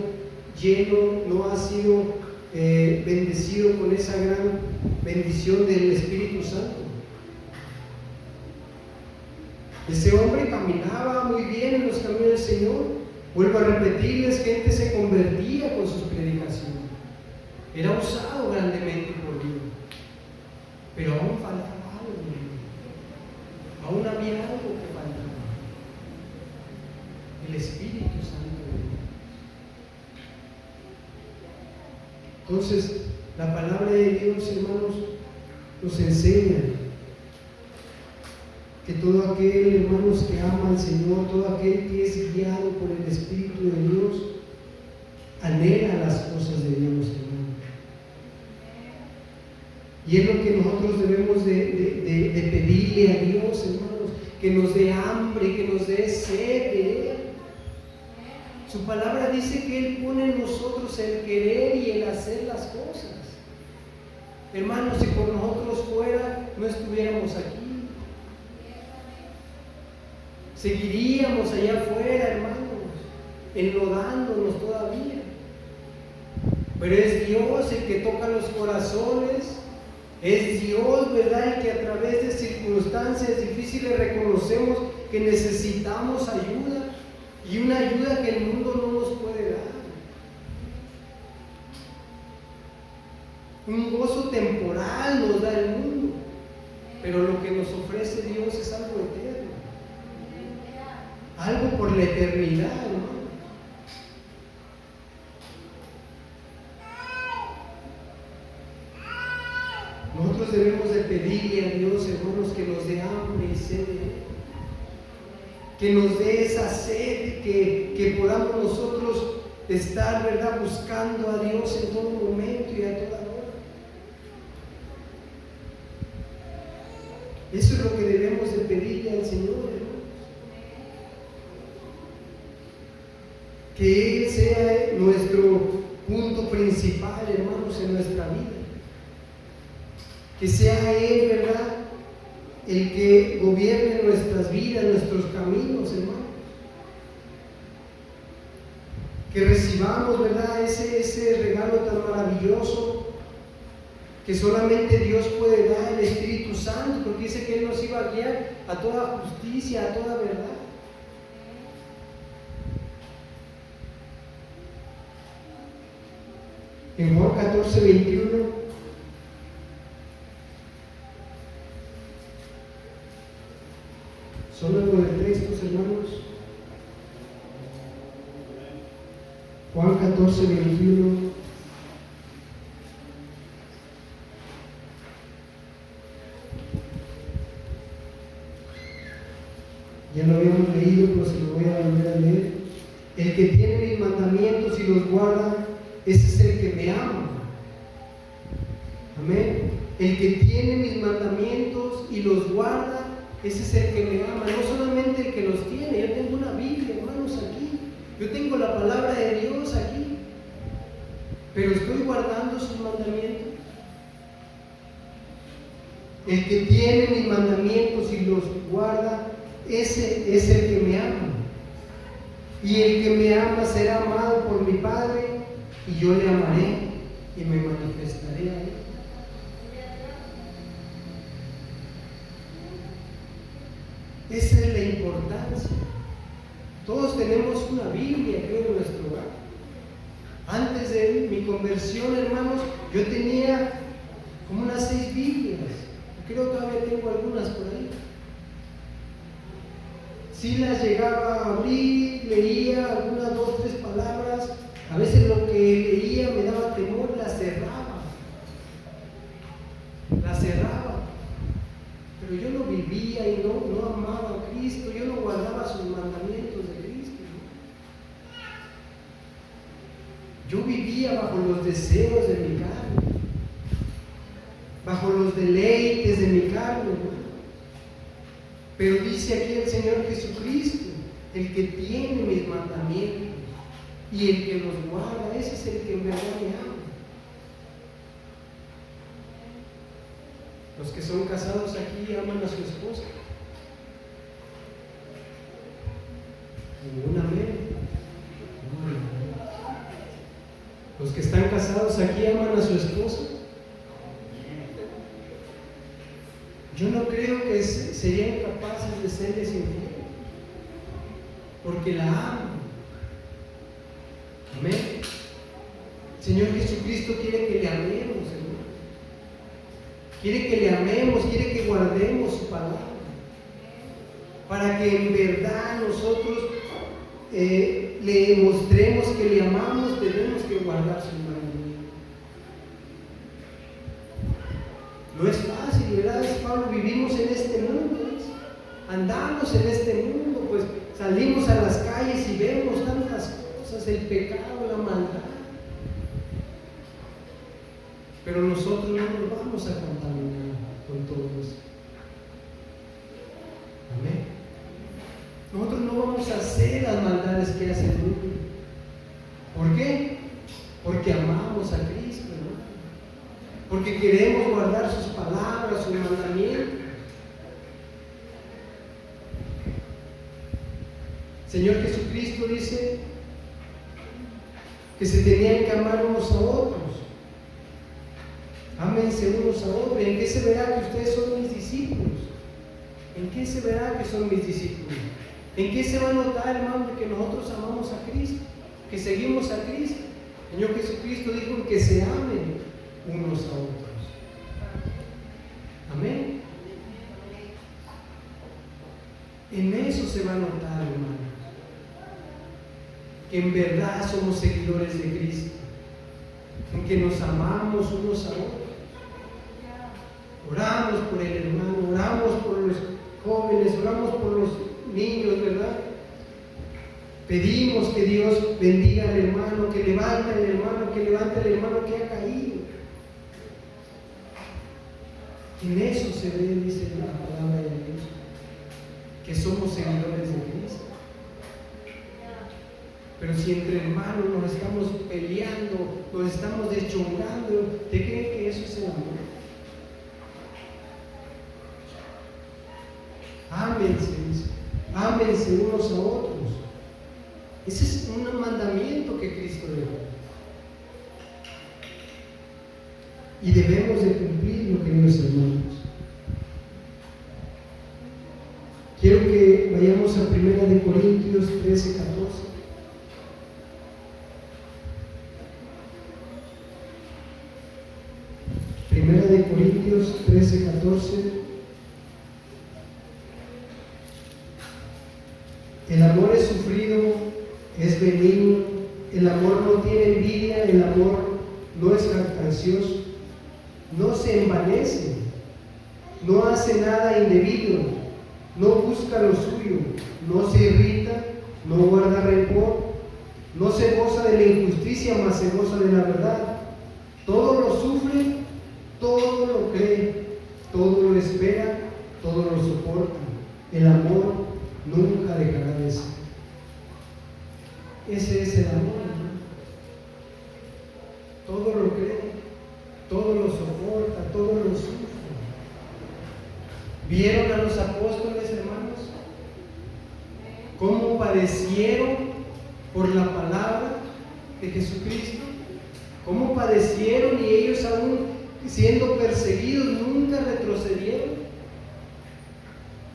lleno, no ha sido bendecido con esa gran bendición del Espíritu Santo. Ese hombre caminaba muy bien en los caminos del Señor. Vuelvo a repetirles, gente se convertía con sus predicaciones. Era usado grandemente por Dios. Pero aún faltaba algo. Aún había algo que faltaba. El Espíritu Santo de Dios. Entonces, la palabra de Dios, hermanos, nos enseña que todo aquel, hermanos, que ama al Señor, todo aquel que es guiado por el Espíritu de Dios, anhela las cosas de Dios, hermano. Y es lo que nosotros debemos de pedirle a Dios, hermanos, que nos dé hambre, que nos dé sed de Él. Su palabra dice que Él pone en nosotros el querer y el hacer las cosas. Hermanos, si por nosotros fuera, no estuviéramos aquí. Seguiríamos allá afuera, hermanos, enlodándonos todavía. Pero es Dios el que toca los corazones. Es Dios, ¿verdad?, el que a través de circunstancias difíciles reconocemos que necesitamos ayuda, y una ayuda que el mundo no nos puede dar. Un gozo temporal nos da el mundo, pero lo que nos ofrece Dios es algo eterno, algo por la eternidad, hermano. Nosotros debemos de pedirle a Dios, hermanos, que nos dé hambre y sed de Él, que nos dé esa sed, que podamos nosotros estar, ¿verdad?, buscando a Dios en todo momento y a toda hora. Eso es lo que debemos de pedirle al Señor, hermanos. Que Él sea nuestro punto principal, hermanos, en nuestra vida. Que sea Él, ¿verdad?, el que gobierne nuestras vidas, nuestros caminos, hermanos. Que recibamos, ¿verdad?, ese regalo tan maravilloso que solamente Dios puede dar, el Espíritu Santo, porque dice que Él nos iba a guiar a toda justicia, a toda verdad. En Juan 14:21 son algo de textos, hermanos. Juan 14:21. Ya lo habíamos leído, pero se lo voy a volver a leer. El que tiene mis mandamientos y los guarda, ese es el que me ama. Amén. El que tiene mis mandamientos y los guarda, ese es el que me ama. No solamente el que los tiene. Yo tengo una Biblia, hermanos, aquí. Yo tengo la palabra de Dios aquí. Pero estoy guardando sus mandamientos. El que tiene mis mandamientos y los guarda, ese es el que me ama. Y el que me ama será amado por mi Padre, y yo le amaré y me manifestaré a Él. Esa es la importancia. Todos tenemos una Biblia, creo, en nuestro hogar. Antes de mi conversión, hermanos, yo tenía como unas 6 Biblias. Creo que todavía tengo algunas por ahí. Si las llegaba a abrir, leía algunas 2 o 3 palabras. A veces lo que leía me daba temor, la cerraba. La cerraba. Pero yo no vivía y no amaba a Cristo. Yo no guardaba sus mandamientos de Cristo. Yo vivía bajo los deseos de mi carne, bajo los deleites de mi carne, hermano. Pero dice aquí el Señor Jesucristo, el que tiene mis mandamientos y el que los guarda, ese es el que en verdad me ama. Los que son casados aquí aman a su esposa. Ningún amén. Los que están casados aquí aman a su esposa. Yo no creo que serían capaces de serles infieles, porque la aman. Amén. El Señor Jesucristo quiere que le amemos, hermano. Quiere que le amemos, quiere que guardemos su palabra, para que en verdad nosotros le mostremos que le amamos. Tenemos que guardar su mandamiento. No es fácil, ¿verdad? Pablo, vivimos en este mundo, andamos en este mundo, pues salimos a las calles y vemos tantas cosas, el pecado, la maldad. Pero nosotros no nos vamos a contaminar con todo eso. Amén. Nosotros no vamos a hacer las maldades que hace el mundo. ¿Por qué? Porque amamos a Cristo, ¿no? Porque queremos guardar sus palabras, sus mandamientos. Señor Jesucristo dice que se tenían que amar unos a otros. Ámense unos a otros. ¿En qué se verá que ustedes son mis discípulos? ¿En qué se verá que son mis discípulos? ¿En qué se va a notar, hermano, que nosotros amamos a Cristo? Que seguimos a Cristo. El Señor Jesucristo dijo que se amen unos a otros. Amén. se va a notar, hermano, que en verdad somos seguidores de Cristo, en que nos amamos unos a otros. Oramos por el hermano, oramos por los jóvenes, oramos por los niños, ¿verdad? Pedimos que Dios bendiga al hermano, que levante al hermano, que levante al hermano que ha caído. En eso se ve, dice la palabra de Dios, que somos seguidores de Cristo. Pero si entre hermanos nos estamos peleando, nos estamos deschongando, ¿te creen que eso es el amor? Ámense, dice, ámense unos a otros. Ese es un mandamiento que Cristo dejó. Y debemos de cumplirlo, queridos hermanos. Quiero que vayamos a 1 Corintios 13, 14. Primera de Corintios 13, 14. El amor es sufrido, es benigno, el amor no tiene envidia, el amor no es jactancioso, no se envanece, no hace nada indebido, no busca lo suyo, no se irrita, no guarda rencor, no se goza de la injusticia, mas se goza de la verdad. Todo lo sufre, todo lo cree, todo lo espera, todo lo soporta. El amor nunca dejará de ser. Ese es el amor, ¿no? Todo lo cree, todo lo soporta, todo lo sufre. ¿Vieron a los apóstoles, hermanos? ¿Cómo padecieron por la palabra de Jesucristo? ¿Cómo padecieron y ellos aún siendo perseguidos nunca retrocedieron?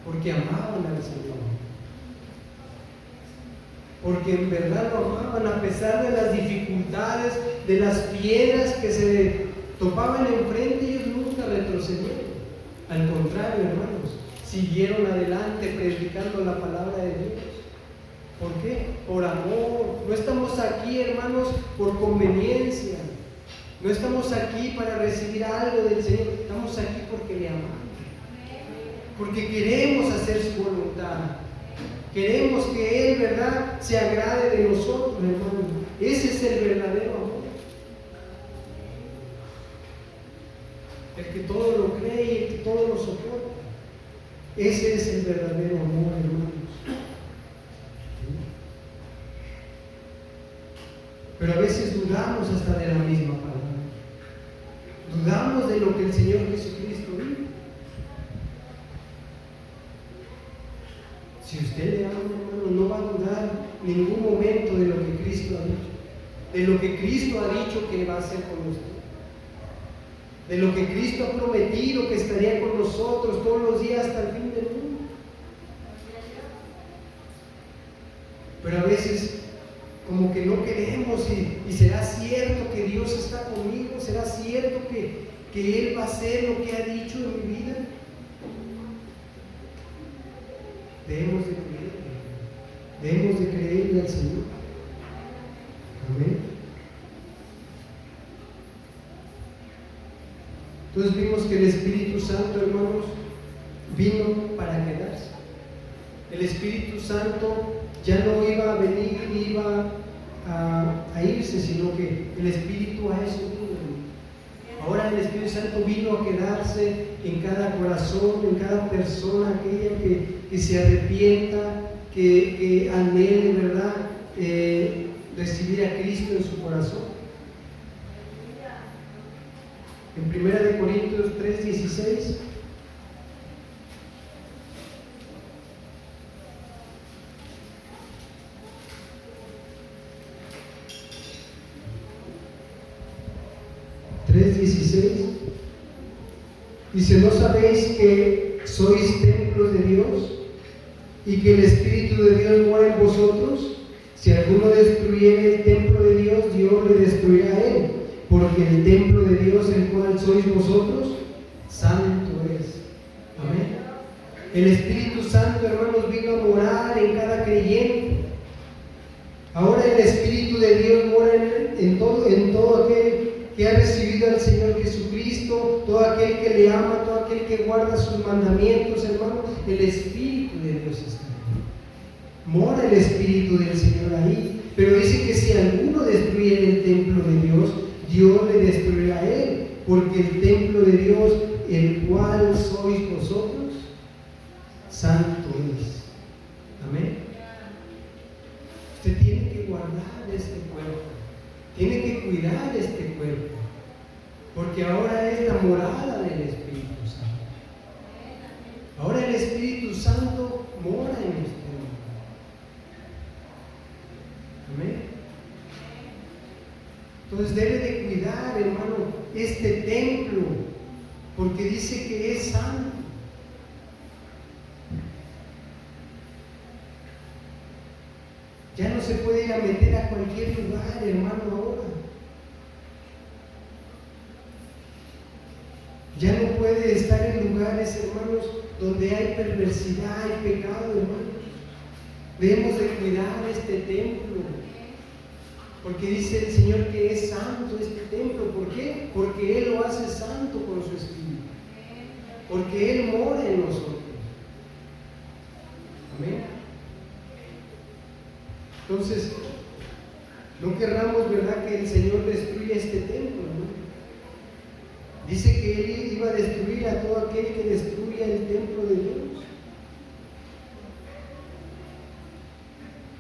Porque amaban al Señor. Porque en verdad lo amaban a pesar de las dificultades, de las piedras que se topaban enfrente, ellos nunca retrocedieron. Al contrario, hermanos, siguieron adelante predicando la palabra de Dios. ¿Por qué? Por amor. No estamos aquí, hermanos, por conveniencia. No estamos aquí para recibir algo del Señor. Estamos aquí porque le amamos. Porque queremos hacer su voluntad. Queremos que Él, ¿verdad?, se agrade de nosotros, hermano. Ese es el verdadero amor. El que todo lo cree y el que todo lo soporta. Ese es el verdadero amor, hermanos. Pero a veces dudamos hasta de la misma palabra. Dudamos de lo que el Señor Jesucristo dijo. Si usted le ama, hermano, no va a dudar ningún momento de lo que Cristo ha dicho, de lo que Cristo ha dicho que va a hacer con usted, de lo que Cristo ha prometido que estaría con nosotros todos los días hasta el fin del mundo. Pero a veces como que no queremos y será cierto que Dios está conmigo, será cierto que Él va a hacer lo que ha dicho en mi vida. Debemos de creerle al Señor. Amén. Entonces vimos que el Espíritu Santo, hermanos, vino para quedarse. El Espíritu Santo ya no iba a venir ni iba a irse, sino que el Espíritu a eso vino. Ahora el Espíritu Santo vino a quedarse en cada corazón, en cada persona, aquella que se arrepienta, que anhele, ¿verdad?, recibir a Cristo en su corazón. En 1 Corintios 3:16 dice: ¿no sabéis que sois templos de Dios y que el Espíritu de Dios mora en vosotros? Si alguno destruyere el templo de Dios, Dios le destruirá a él, porque el templo de Dios, el cual sois vosotros, santo es. Amén. El Espíritu Santo, hermanos, vino a morar Ahora el Espíritu de Dios mora en todo aquel que ha recibido al Señor Jesucristo, todo aquel que le ama, todo aquel que guarda sus mandamientos, hermanos. El Espíritu de Dios está ahí. Mora el Espíritu del Señor ahí. Pero dice que si alguno destruye el templo de Dios, Dios le destruirá a él, porque el templo de Dios, el cual sois vosotros, santo es. Amén. Usted tiene que guardar este cuerpo, tiene que cuidar este cuerpo, porque ahora es la morada del Espíritu Santo. Ahora el Espíritu Santo mora en usted. Amén. Entonces debe de cuidar, hermano, este templo, porque dice que es santo. Ya no se puede ir a meter a cualquier lugar, hermano, ahora. Ya no puede estar en lugares, hermanos, donde hay perversidad, hay pecado, hermanos. Debemos de cuidar este templo, porque dice el Señor que es santo este templo. ¿Por qué? Porque Él lo hace santo con su Espíritu, porque Él mora en nosotros. Amén. Entonces, no querramos, ¿verdad?, que el Señor destruya este templo, ¿no? Dice que Él iba a destruir a todo aquel que destruya el templo de Dios,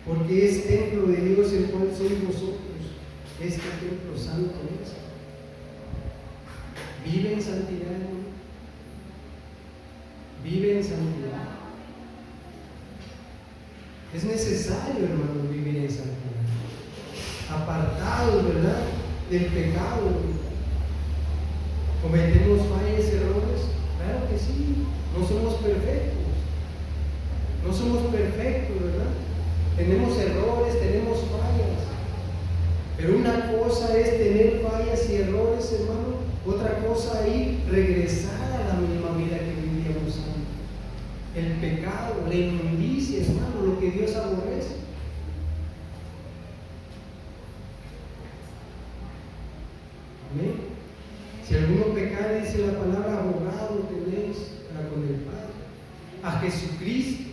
porque es templo de Dios el cual sois vosotros. Este templo santo es. Vive en santidad, ¿no? Vive en santidad. Es necesario, hermano, vivir en santidad, apartados, ¿verdad?, del pecado. ¿Cometemos fallas y errores? Claro que sí. No somos perfectos, no somos perfectos, ¿verdad? Tenemos errores, tenemos fallas, pero una cosa es tener fallas y errores, hermano, otra cosa ahí regresar a la misma vida que vivíamos antes. El pecado, la inmundicia, hermano, lo que Dios aborrece. Amén. Si alguno pecare, dice la palabra, abogado tenéis para con el Padre, a Jesucristo.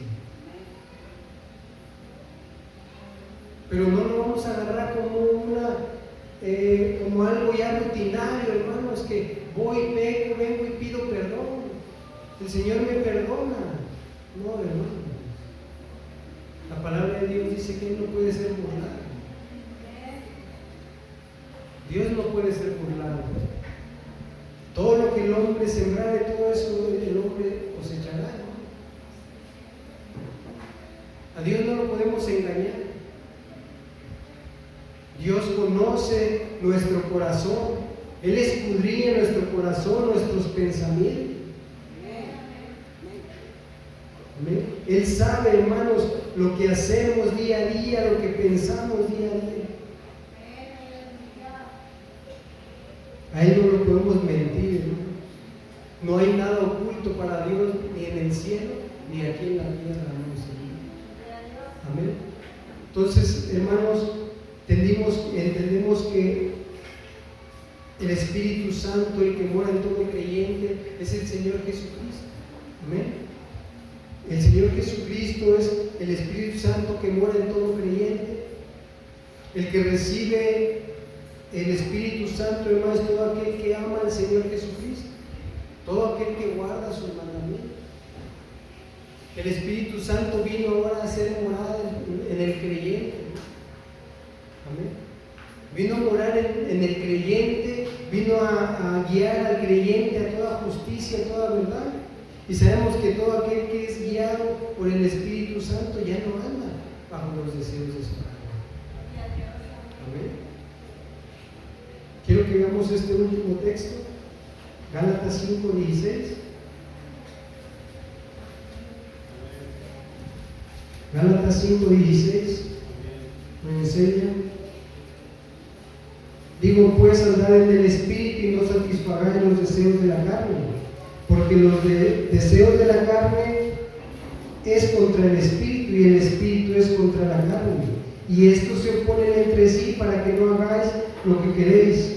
Pero no lo vamos a agarrar como algo ya rutinario, hermanos, que voy, pego, vengo y pido perdón. El Señor me perdona. No, hermano. La palabra de Dios dice que Él no puede ser burlado. Dios no puede ser burlado. Todo lo que el hombre sembrare, todo eso el hombre cosechará, ¿no? A Dios no lo podemos engañar. Dios conoce nuestro corazón. Él escudriña nuestro corazón, nuestros pensamientos. Amén. Él sabe, hermanos, lo que hacemos día a día, lo que pensamos día a día. A Él no lo podemos mentir, hermanos. No hay nada oculto para Dios, ni en el cielo, ni aquí en la tierra. Amén. Entonces, hermanos, entendemos que el Espíritu Santo, el que mora en todo creyente, es el Señor Jesucristo. Amén. El Señor Jesucristo es el Espíritu Santo que mora en todo creyente. El que recibe el Espíritu Santo, hermano, es todo aquel que ama al Señor Jesucristo, todo aquel que guarda sus mandamientos. El Espíritu Santo vino ahora a ser morada en el creyente. Amén. Vino a morar en el creyente, vino a guiar al creyente a toda justicia, a toda verdad. Y sabemos que todo aquel que es guiado por el Espíritu Santo ya no anda bajo los deseos de su carne. Amén. Quiero que veamos este último texto, Gálatas 5:16. Gálatas 5:16 me enseña. Digo pues, andad en el Espíritu y no satisfagáis los deseos de la carne, porque los deseos de la carne es contra el Espíritu y el Espíritu es contra la carne, y estos se oponen entre sí para que no hagáis lo que queréis.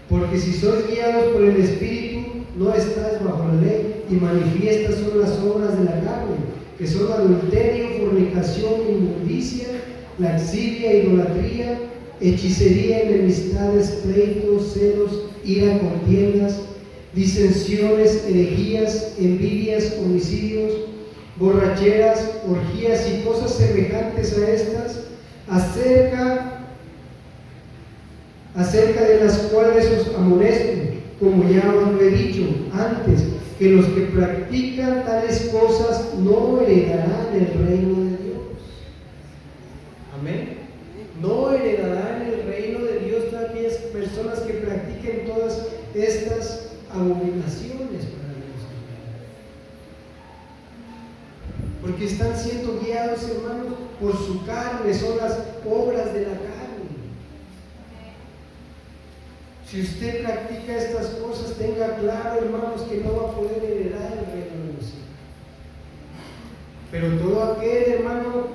Porque si sois guiados por el Espíritu, no estáis bajo la ley, y manifiestas son las obras de la carne, que son adulterio, fornicación, inmundicia, laxidia, idolatría, hechicería, enemistades, pleitos, celos, ira, contiendas, disensiones, herejías, envidias, homicidios, borracheras, orgías y cosas semejantes a estas, acerca de las cuales os amonesto, como ya os lo he dicho antes, que los que practican tales cosas no heredarán el reino de Dios. Amén. No heredarán el reino de Dios todas aquellas personas que practiquen todas estas abominaciones para Dios. Porque están siendo guiados, hermanos, por su carne, son las obras de la carne. Si usted practica estas cosas, tenga claro, hermanos, que no va a poder heredar el reino de los cielos. Pero todo aquel, hermano,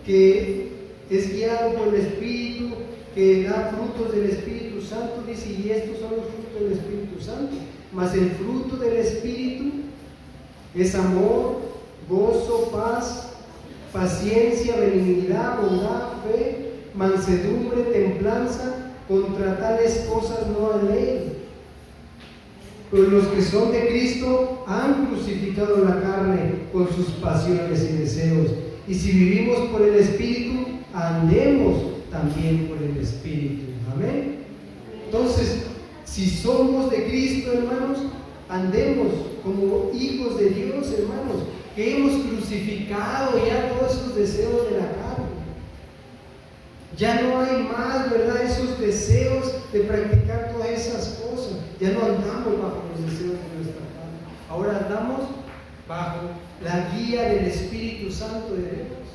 que es guiado por el Espíritu, que da frutos del Espíritu Santo, dice, y estos son los frutos del Espíritu Santo. Mas el fruto del Espíritu es amor, gozo, paz, paciencia, benignidad, bondad, fe, mansedumbre, templanza. Contra tales cosas no hay ley. Pero los que son de Cristo han crucificado la carne con sus pasiones y deseos. Y si vivimos por el Espíritu, andemos también por el Espíritu. Amén. Entonces, si somos de Cristo, hermanos, andemos como hijos de Dios, hermanos, que hemos crucificado ya todos esos deseos de la carne. Ya no hay más, ¿verdad?, esos deseos de practicar todas esas cosas. Ya no andamos bajo los deseos de nuestra carne. Ahora andamos bajo la guía del Espíritu Santo de Dios.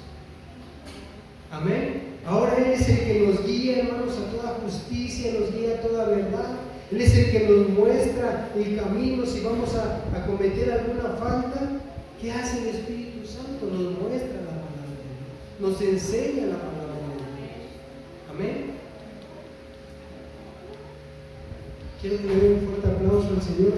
Amén. Ahora Él es el que nos guía, hermanos, a toda justicia, nos guía a toda verdad. Él es el que nos muestra el camino si vamos a cometer alguna falta. ¿Qué hace el Espíritu Santo? Nos muestra la palabra de Dios, nos enseña la palabra. Amén. Quiero que le den un fuerte aplauso al Señor.